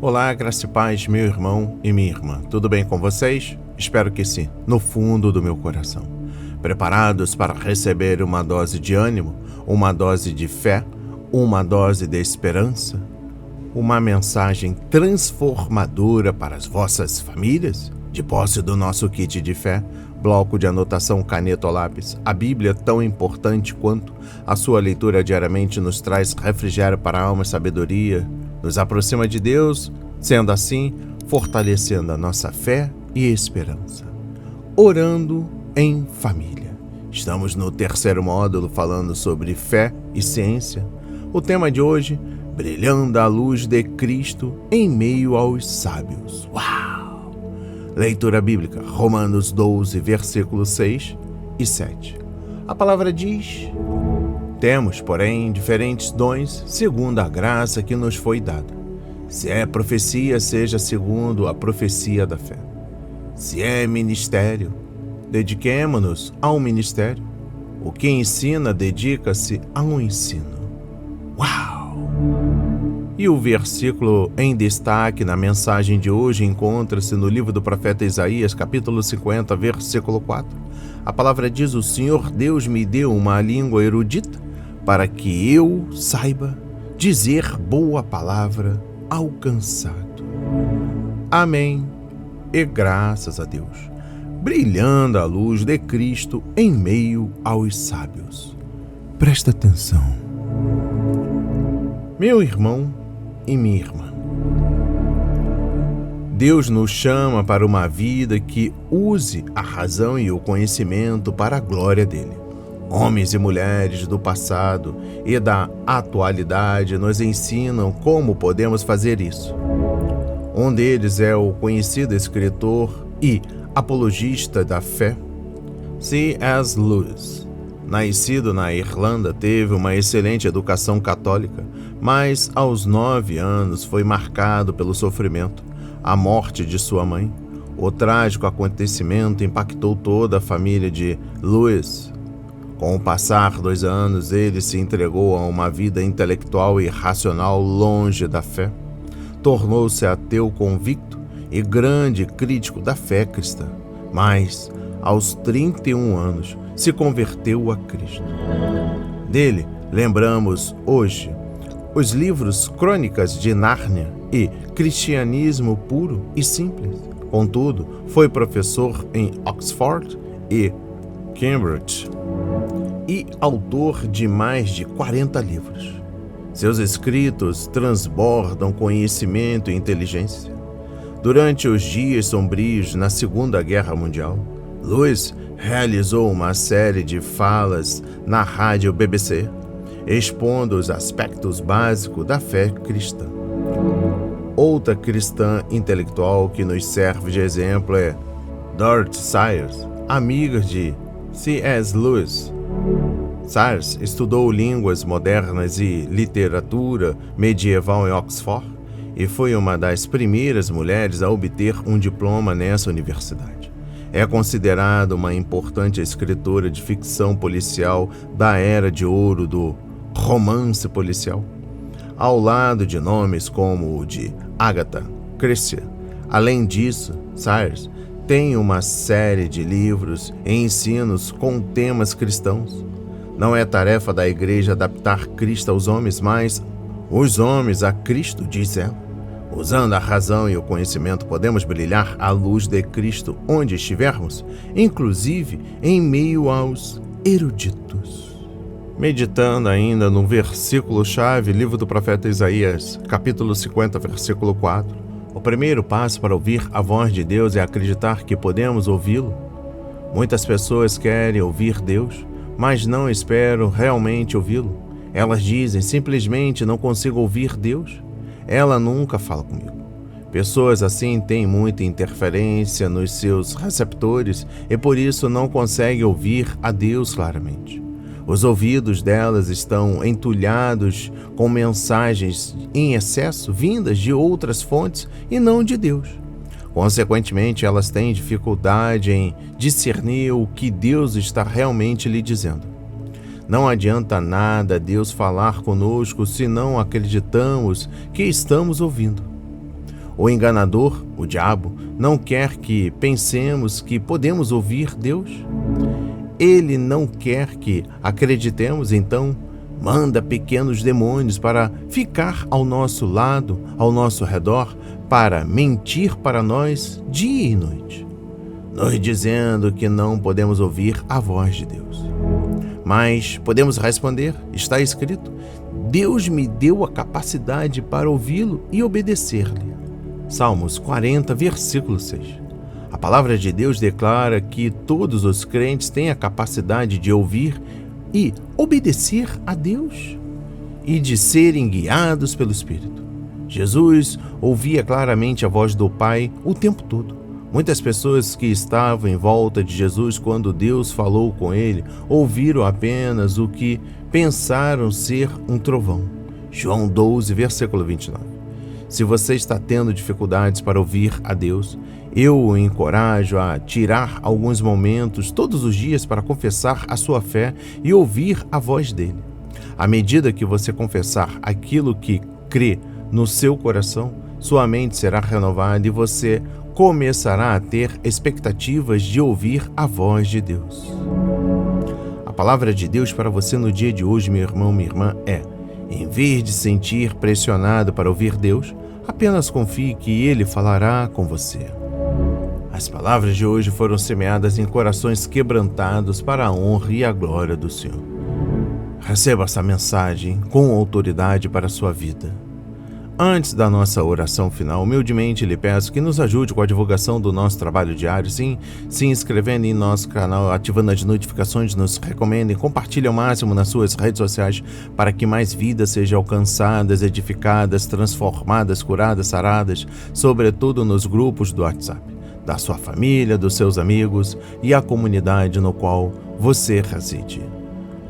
Olá, graça e paz, meu irmão e minha irmã. Tudo bem com vocês? Espero que sim, no fundo do meu coração. Preparados para receber uma dose de ânimo, uma dose de fé, uma dose de esperança? Uma mensagem transformadora para as vossas famílias? De posse do nosso kit de fé, bloco de anotação, caneta ou lápis, a Bíblia, tão importante quanto a sua leitura diariamente, nos traz refrigério para a alma e sabedoria, nos aproxima de Deus, sendo assim, fortalecendo a nossa fé e esperança. Orando em família. Estamos no terceiro módulo falando sobre fé e ciência. O tema de hoje, brilhando a luz de Cristo em meio aos sábios. Uau! Leitura bíblica, Romanos 12, versículos 6 e 7. A palavra diz: temos, porém, diferentes dons segundo a graça que nos foi dada. Se é profecia, seja segundo a profecia da fé. Se é ministério, dediquemo-nos ao ministério. O que ensina, dedica-se ao ensino. Uau! E o versículo em destaque na mensagem de hoje encontra-se no livro do profeta Isaías, capítulo 50, versículo 4. A palavra diz: o Senhor Deus me deu uma língua erudita, para que eu saiba dizer boa palavra ao cansado. Amém. E graças a Deus. Brilhando a luz de Cristo em meio aos sábios. Presta atenção. Meu irmão e minha irmã. Deus nos chama para uma vida que use a razão e o conhecimento para a glória dele. Homens e mulheres do passado e da atualidade nos ensinam como podemos fazer isso. Um deles é o conhecido escritor e apologista da fé, C.S. Lewis. Nascido na Irlanda, teve uma excelente educação católica, mas aos 9 anos foi marcado pelo sofrimento, a morte de sua mãe. O trágico acontecimento impactou toda a família de Lewis. Com o passar dos anos, ele se entregou a uma vida intelectual e racional longe da fé. Tornou-se ateu convicto e grande crítico da fé cristã, mas, aos 31 anos, se converteu a Cristo. Dele, lembramos hoje os livros Crônicas de Nárnia e Cristianismo Puro e Simples. Contudo, foi professor em Oxford e Cambridge e autor de mais de 40 livros. Seus escritos transbordam conhecimento e inteligência. Durante os dias sombrios na Segunda Guerra Mundial, Lewis realizou uma série de falas na rádio BBC, expondo os aspectos básicos da fé cristã. Outra cristã intelectual que nos serve de exemplo é Dorothy Sayers, amiga de C.S. Lewis. Sayers estudou línguas modernas e literatura medieval em Oxford e foi uma das primeiras mulheres a obter um diploma nessa universidade. É considerada uma importante escritora de ficção policial da era de ouro do romance policial, ao lado de nomes como o de Agatha Christie. Além disso, Sayers tem uma série de livros e ensinos com temas cristãos. Não é tarefa da igreja adaptar Cristo aos homens, mas os homens a Cristo, diz ela. Usando a razão e o conhecimento, podemos brilhar a luz de Cristo onde estivermos, inclusive em meio aos eruditos. Meditando ainda no versículo-chave, livro do profeta Isaías, capítulo 50, versículo 4. O primeiro passo para ouvir a voz de Deus é acreditar que podemos ouvi-lo. Muitas pessoas querem ouvir Deus, mas não esperam realmente ouvi-lo. Elas dizem: simplesmente não consigo ouvir Deus. Ela nunca fala comigo. Pessoas assim têm muita interferência nos seus receptores e por isso não conseguem ouvir a Deus claramente. Os ouvidos delas estão entulhados com mensagens em excesso vindas de outras fontes e não de Deus. Consequentemente, elas têm dificuldade em discernir o que Deus está realmente lhe dizendo. Não adianta nada Deus falar conosco se não acreditamos que estamos ouvindo. O enganador, o diabo, não quer que pensemos que podemos ouvir Deus. Ele não quer que acreditemos, então manda pequenos demônios para ficar ao nosso lado, ao nosso redor, para mentir para nós dia e noite, nos dizendo que não podemos ouvir a voz de Deus. Mas podemos responder, está escrito: Deus me deu a capacidade para ouvi-lo e obedecer-lhe. Salmos 40, versículo 6. A palavra de Deus declara que todos os crentes têm a capacidade de ouvir e obedecer a Deus e de serem guiados pelo Espírito. Jesus ouvia claramente a voz do Pai o tempo todo. Muitas pessoas que estavam em volta de Jesus quando Deus falou com ele ouviram apenas o que pensaram ser um trovão. João 12, versículo 29. Se você está tendo dificuldades para ouvir a Deus, eu o encorajo a tirar alguns momentos todos os dias para confessar a sua fé e ouvir a voz dele. À medida que você confessar aquilo que crê no seu coração, sua mente será renovada e você começará a ter expectativas de ouvir a voz de Deus. A palavra de Deus para você no dia de hoje, meu irmão, minha irmã, é: em vez de sentir pressionado para ouvir Deus, apenas confie que Ele falará com você. As palavras de hoje foram semeadas em corações quebrantados para a honra e a glória do Senhor. Receba essa mensagem com autoridade para a sua vida. Antes da nossa oração final, humildemente lhe peço que nos ajude com a divulgação do nosso trabalho diário, sim, se inscrevendo em nosso canal, ativando as notificações, nos recomendem, compartilhe ao máximo nas suas redes sociais para que mais vidas sejam alcançadas, edificadas, transformadas, curadas, saradas, sobretudo nos grupos do WhatsApp, da sua família, dos seus amigos e a comunidade no qual você reside.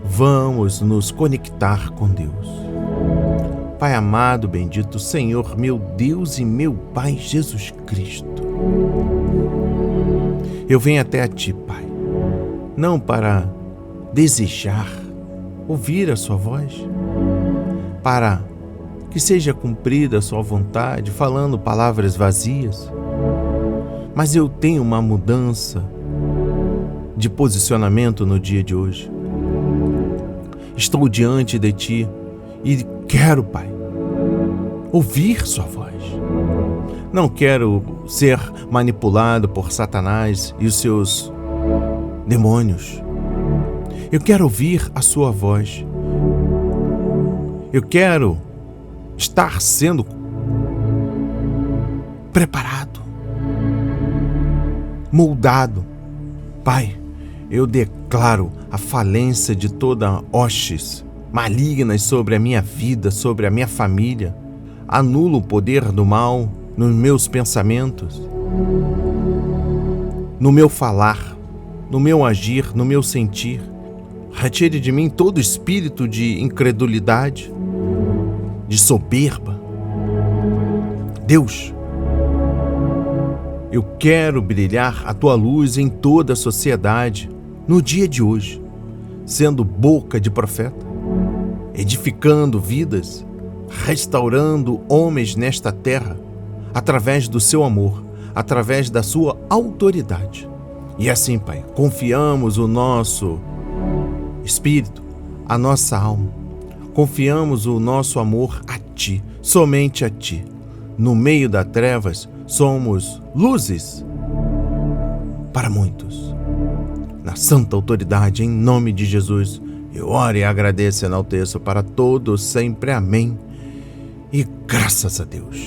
Vamos nos conectar com Deus. Pai amado, bendito Senhor, meu Deus e meu Pai Jesus Cristo, eu venho até a Ti, Pai, não para desejar ouvir a Sua voz, para que seja cumprida a Sua vontade, falando palavras vazias, mas eu tenho uma mudança de posicionamento no dia de hoje. Estou diante de Ti e quero, Pai, ouvir Sua voz. Não quero ser manipulado por Satanás e os seus demônios. Eu quero ouvir a Sua voz. Eu quero estar sendo preparado, moldado. Pai, eu declaro a falência de toda hostes malignas sobre a minha vida, sobre a minha família. Anulo o poder do mal nos meus pensamentos, no meu falar, no meu agir, no meu sentir. Retire de mim todo espírito de incredulidade, de soberba. Deus, eu quero brilhar a Tua luz em toda a sociedade no dia de hoje, sendo boca de profeta, edificando vidas, restaurando homens nesta terra, através do Seu amor, através da Sua autoridade. E assim, Pai, confiamos o nosso espírito, a nossa alma, confiamos o nosso amor a Ti, somente a Ti. No meio das trevas, somos luzes para muitos. Na santa autoridade, em nome de Jesus, eu oro e agradeço e enalteço para todos sempre. Amém. E graças a Deus.